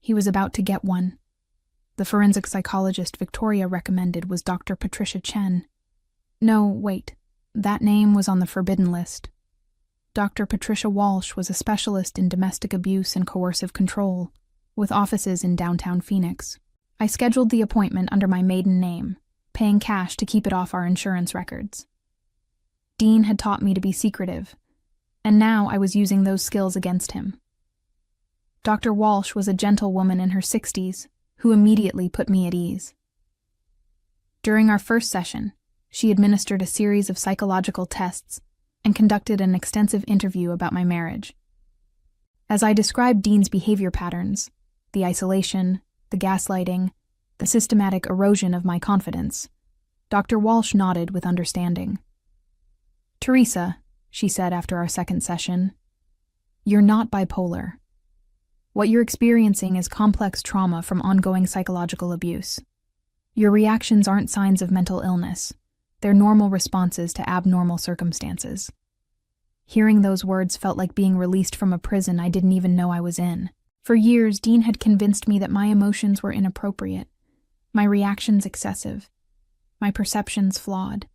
He was about to get one. The forensic psychologist Victoria recommended was Dr. Patricia Chen. No, wait, that name was on the forbidden list. Dr. Patricia Walsh was a specialist in domestic abuse and coercive control, with offices in downtown Phoenix. I scheduled the appointment under my maiden name, paying cash to keep it off our insurance records. Dean had taught me to be secretive, and now I was using those skills against him. Dr. Walsh was a gentle woman in her 60s who immediately put me at ease. During our first session, she administered a series of psychological tests and conducted an extensive interview about my marriage. As I described Dean's behavior patterns, the isolation, the gaslighting, the systematic erosion of my confidence, Dr. Walsh nodded with understanding. "Teresa," she said after our second session, "you're not bipolar. What you're experiencing is complex trauma from ongoing psychological abuse. Your reactions aren't signs of mental illness. They're normal responses to abnormal circumstances." Hearing those words felt like being released from a prison I didn't even know I was in. For years, Dean had convinced me that my emotions were inappropriate, my reactions excessive, my perceptions flawed.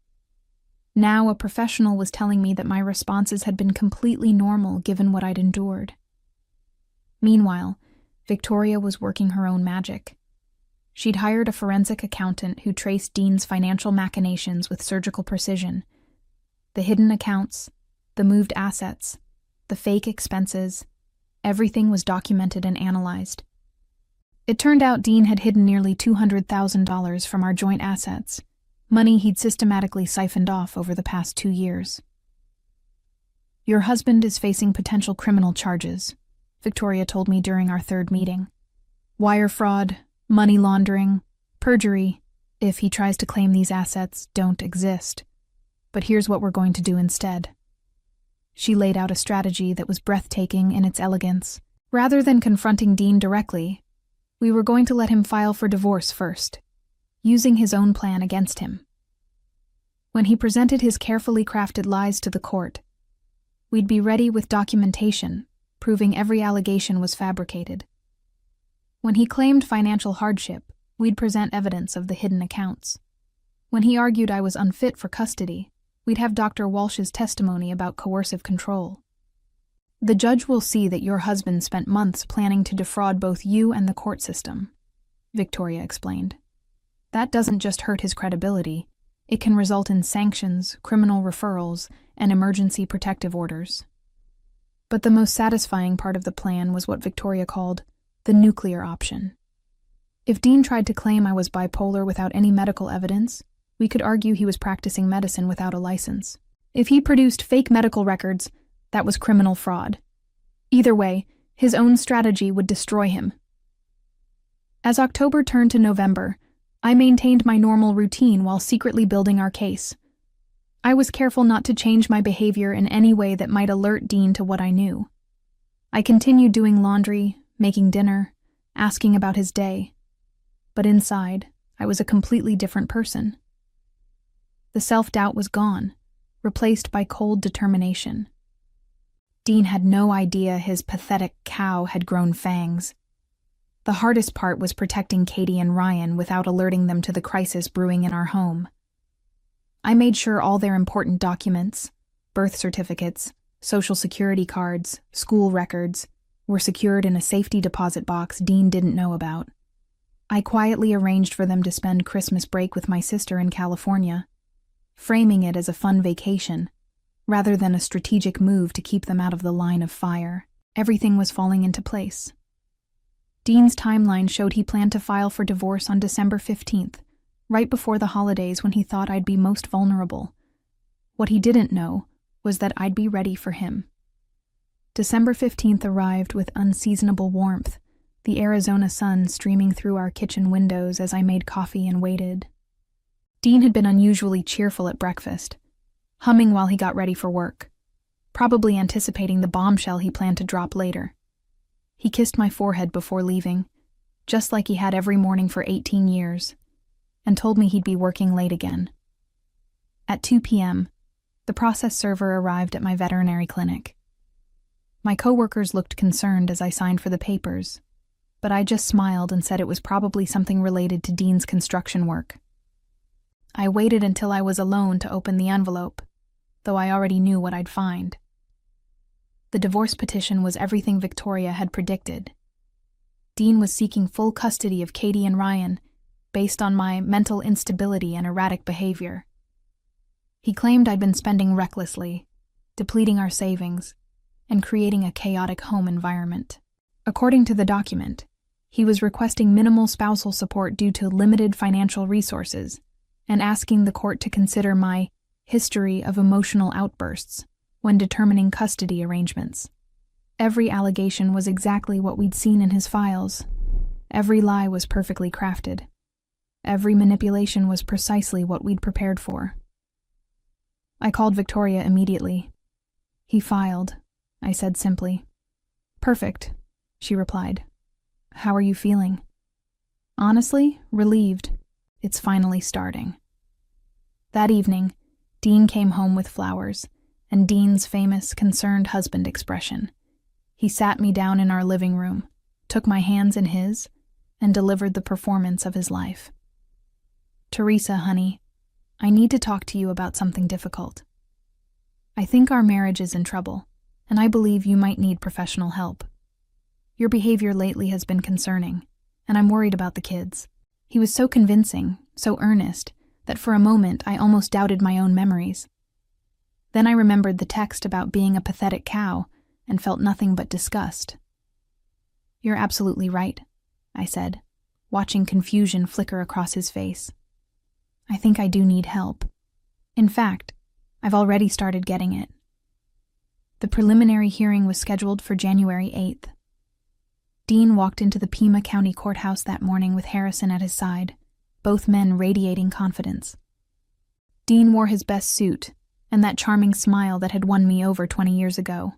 Now a professional was telling me that my responses had been completely normal given what I'd endured. Meanwhile, Victoria was working her own magic. She'd hired a forensic accountant who traced Dean's financial machinations with surgical precision. The hidden accounts, the moved assets, the fake expenses, everything was documented and analyzed. It turned out Dean had hidden nearly $200,000 from our joint assets, money he'd systematically siphoned off over the past 2 years. "Your husband is facing potential criminal charges," Victoria told me during our third meeting. "Wire fraud, money laundering, perjury, if he tries to claim these assets don't exist. But here's what we're going to do instead." She laid out a strategy that was breathtaking in its elegance. Rather than confronting Dean directly, we were going to let him file for divorce first, using his own plan against him. When he presented his carefully crafted lies to the court, we'd be ready with documentation, proving every allegation was fabricated. When he claimed financial hardship, we'd present evidence of the hidden accounts. When he argued I was unfit for custody, we'd have Dr. Walsh's testimony about coercive control. "The judge will see that your husband spent months planning to defraud both you and the court system," Victoria explained. "That doesn't just hurt his credibility, it can result in sanctions, criminal referrals, and emergency protective orders." But the most satisfying part of the plan was what Victoria called the nuclear option. If Dean tried to claim I was bipolar without any medical evidence, we could argue he was practicing medicine without a license. If he produced fake medical records, that was criminal fraud. Either way, his own strategy would destroy him. As October turned to November, I maintained my normal routine while secretly building our case. I was careful not to change my behavior in any way that might alert Dean to what I knew. I continued doing laundry, making dinner, asking about his day. But inside, I was a completely different person. The self-doubt was gone, replaced by cold determination. Dean had no idea his pathetic cow had grown fangs. The hardest part was protecting Katie and Ryan without alerting them to the crisis brewing in our home. I made sure all their important documents, birth certificates, social security cards, school records, were secured in a safety deposit box Dean didn't know about. I quietly arranged for them to spend Christmas break with my sister in California, framing it as a fun vacation, rather than a strategic move to keep them out of the line of fire. Everything was falling into place. Dean's timeline showed he planned to file for divorce on December 15th, right before the holidays when he thought I'd be most vulnerable. What he didn't know was that I'd be ready for him. December 15th arrived with unseasonable warmth, the Arizona sun streaming through our kitchen windows as I made coffee and waited. Dean had been unusually cheerful at breakfast, humming while he got ready for work, probably anticipating the bombshell he planned to drop later. He kissed my forehead before leaving, just like he had every morning for 18 years, and told me he'd be working late again. At 2 p.m., the process server arrived at my veterinary clinic. My coworkers looked concerned as I signed for the papers, but I just smiled and said it was probably something related to Dean's construction work. I waited until I was alone to open the envelope, though I already knew what I'd find. The divorce petition was everything Victoria had predicted. Dean was seeking full custody of Katie and Ryan based on my mental instability and erratic behavior. He claimed I'd been spending recklessly, depleting our savings, and creating a chaotic home environment. According to the document, he was requesting minimal spousal support due to limited financial resources and asking the court to consider my history of emotional outbursts when determining custody arrangements. Every allegation was exactly what we'd seen in his files. Every lie was perfectly crafted. Every manipulation was precisely what we'd prepared for. I called Victoria immediately. "He filed," I said simply. "Perfect," she replied. "How are you feeling?" "Honestly, relieved. It's finally starting." That evening, Dean came home with flowers, and Dean's famous, concerned husband expression. He sat me down in our living room, took my hands in his, and delivered the performance of his life. "Teresa, honey, I need to talk to you about something difficult. I think our marriage is in trouble, and I believe you might need professional help. Your behavior lately has been concerning, and I'm worried about the kids." He was so convincing, so earnest, that for a moment I almost doubted my own memories. Then I remembered the text about being a pathetic cow and felt nothing but disgust. "You're absolutely right," I said, watching confusion flicker across his face. "I think I do need help. In fact, I've already started getting it." The preliminary hearing was scheduled for January 8th. Dean walked into the Pima County Courthouse that morning with Harrison at his side, both men radiating confidence. Dean wore his best suit and that charming smile that had won me over 20 years ago.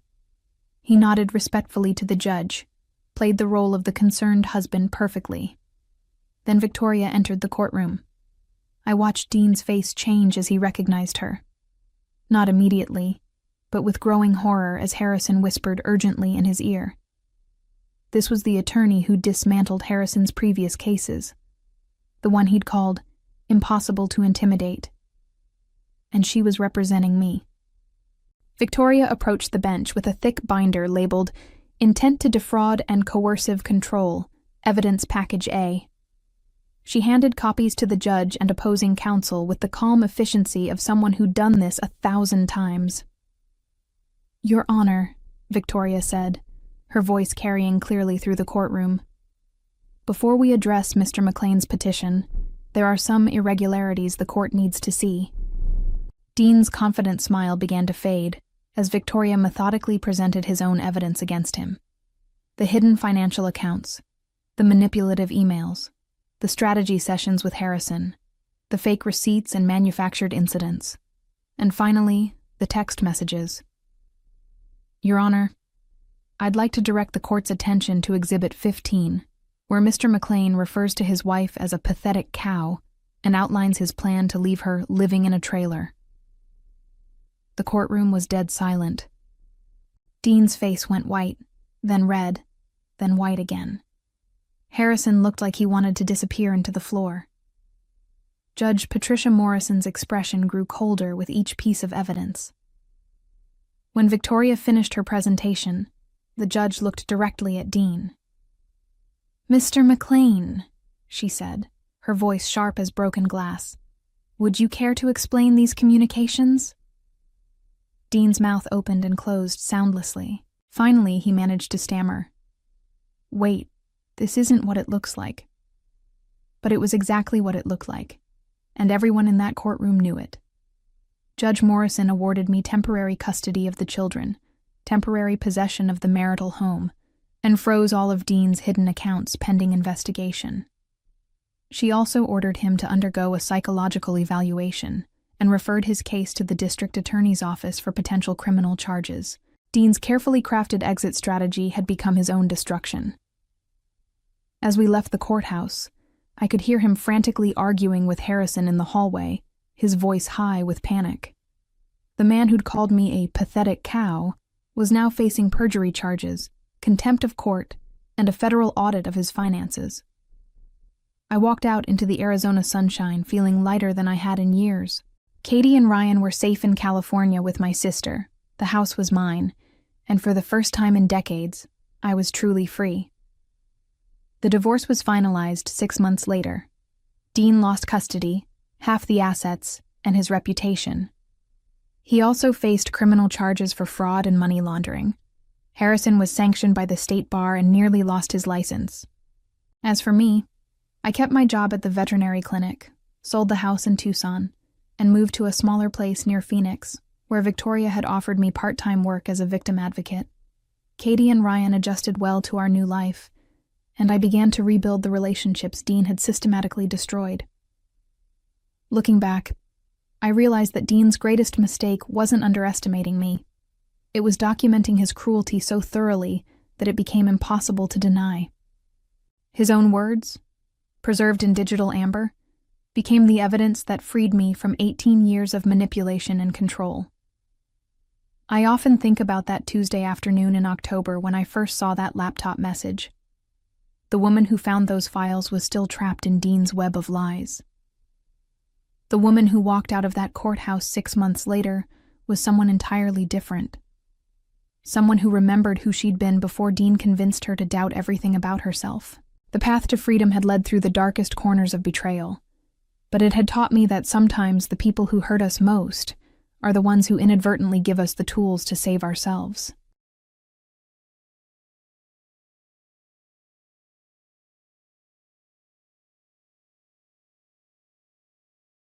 He nodded respectfully to the judge, played the role of the concerned husband perfectly. Then Victoria entered the courtroom. I watched Dean's face change as he recognized her. Not immediately, but with growing horror as Harrison whispered urgently in his ear. This was the attorney who dismantled Harrison's previous cases, the one he'd called impossible to intimidate. And she was representing me. Victoria approached the bench with a thick binder labeled Intent to Defraud and Coercive Control, Evidence Package A. She handed copies to the judge and opposing counsel with the calm efficiency of someone who'd done this 1,000 times. "Your Honor," Victoria said, her voice carrying clearly through the courtroom. "Before we address Mr. McLean's petition, there are some irregularities the court needs to see." Dean's confident smile began to fade as Victoria methodically presented his own evidence against him. The hidden financial accounts, the manipulative emails, the strategy sessions with Harrison, the fake receipts and manufactured incidents, and finally, the text messages. "Your Honor, I'd like to direct the court's attention to Exhibit 15, where Mr. McLean refers to his wife as a pathetic cow and outlines his plan to leave her living in a trailer." The courtroom was dead silent. Dean's face went white, then red, then white again. Harrison looked like he wanted to disappear into the floor. Judge Patricia Morrison's expression grew colder with each piece of evidence. When Victoria finished her presentation, the judge looked directly at Dean. "Mr. McLean," she said, her voice sharp as broken glass, "would you care to explain these communications?" Dean's mouth opened and closed soundlessly. Finally, he managed to stammer. "Wait, this isn't what it looks like." But it was exactly what it looked like. and everyone in that courtroom knew it. Judge Morrison awarded me temporary custody of the children, temporary possession of the marital home, and froze all of Dean's hidden accounts pending investigation. She also ordered him to undergo a psychological evaluation and referred his case to the district attorney's office for potential criminal charges. Dean's carefully crafted exit strategy had become his own destruction. As we left the courthouse, I could hear him frantically arguing with Harrison in the hallway, his voice high with panic. The man who'd called me a pathetic cow was now facing perjury charges, contempt of court, and a federal audit of his finances. I walked out into the Arizona sunshine feeling lighter than I had in years. Katie and Ryan were safe in California with my sister. The house was mine, and for the first time in decades, I was truly free. The divorce was finalized 6 months later. Dean lost custody, half the assets, and his reputation. He also faced criminal charges for fraud and money laundering. Harrison was sanctioned by the state bar and nearly lost his license. As for me, I kept my job at the veterinary clinic, sold the house in Tucson, and moved to a smaller place near Phoenix, where Victoria had offered me part-time work as a victim advocate. Katie and Ryan adjusted well to our new life, and I began to rebuild the relationships Dean had systematically destroyed. Looking back, I realized that Dean's greatest mistake wasn't underestimating me. It was documenting his cruelty so thoroughly that it became impossible to deny. His own words, preserved in digital amber, became the evidence that freed me from 18 years of manipulation and control. I often think about that Tuesday afternoon in October when I first saw that laptop message. The woman who found those files was still trapped in Dean's web of lies. The woman who walked out of that courthouse 6 months later was someone entirely different. Someone who remembered who she'd been before Dean convinced her to doubt everything about herself. The path to freedom had led through the darkest corners of betrayal, but it had taught me that sometimes the people who hurt us most are the ones who inadvertently give us the tools to save ourselves.